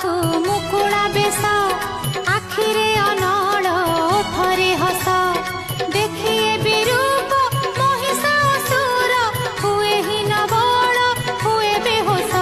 तू मुकुड़ा बेस आखिरे अनल ओठरे हस देखिए विरूप महिषासुर हुए ही न बड़ हुए बेहोश।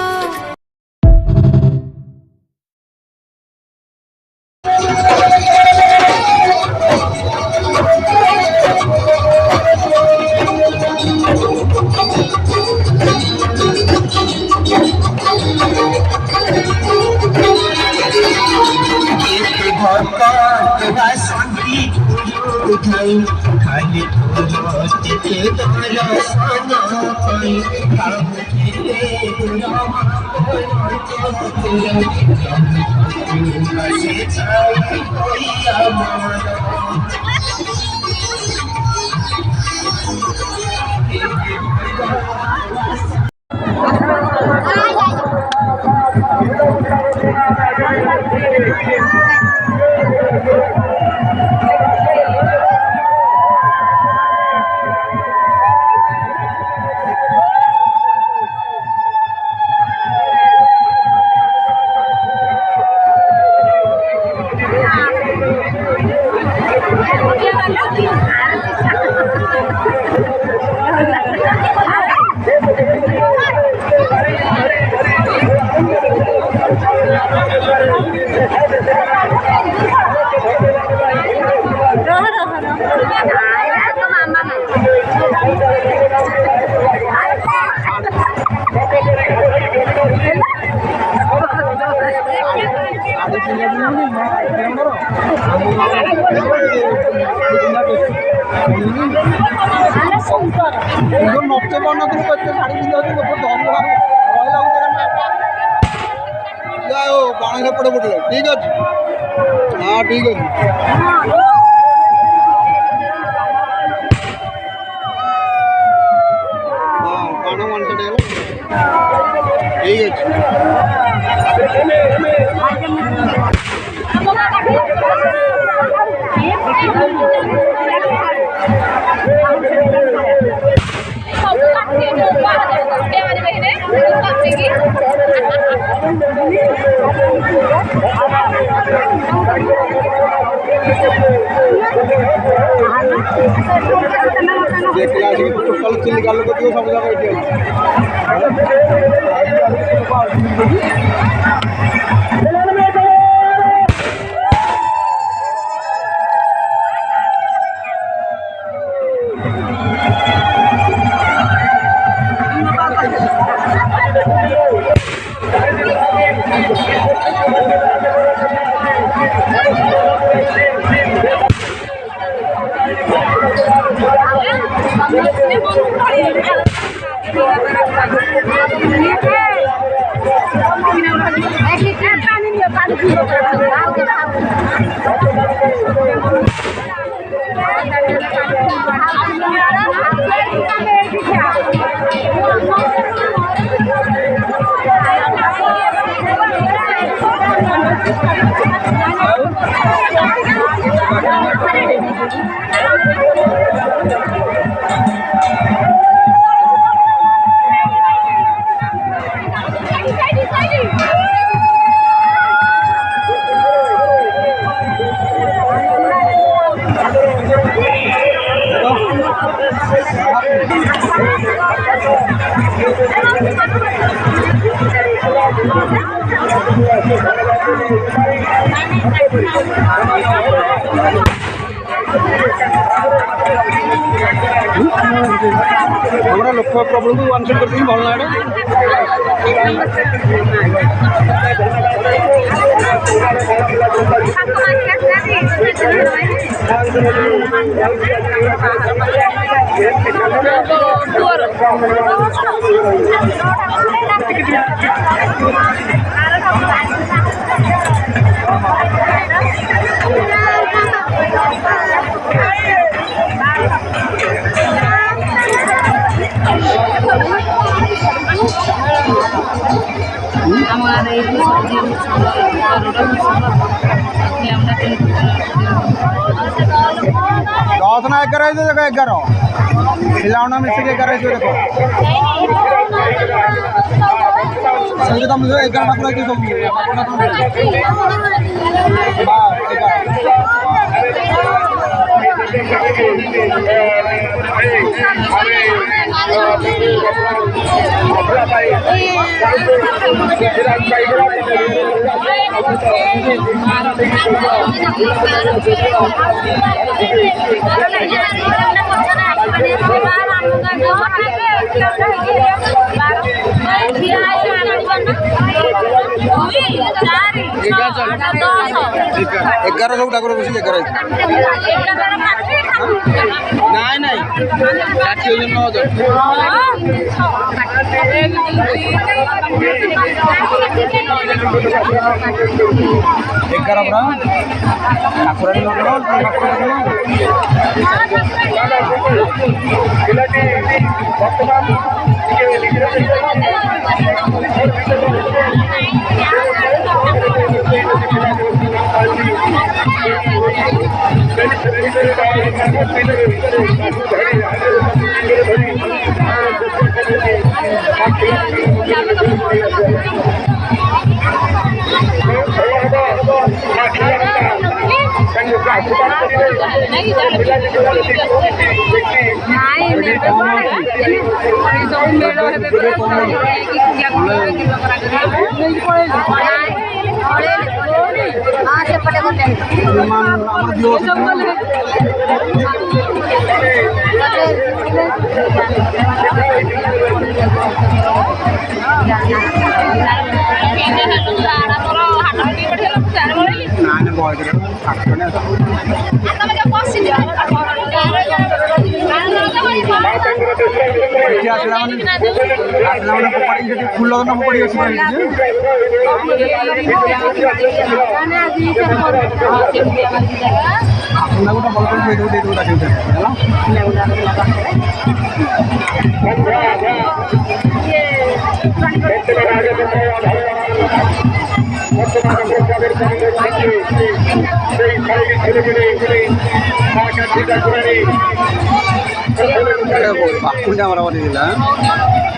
ठीक है हाँ ठीक है हाँ बाण वन साइड ठीक है टोटल चिल्ली गाल को दियो सब जगह एटी हमारा लोक प्रॉब्लम को वन साइड करते भल दस ना 11 देखो 11 खिलावना मिल सके 11 देखो ସେମିତି ତମେ ଯୋଉ 11 ଠାକୁର ହେଇଛି ସବୁ ବା एगार सब ठाकुर बस 11 नाई नाई एगार ठाकुर फुल लगन पड़ी गोटे भल मुंडिया मरामती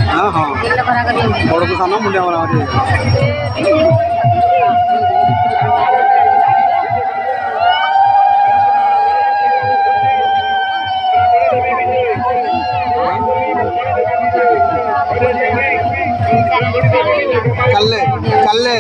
हाँ हाँ बड़ को सान मुंडिया मरामती चल ले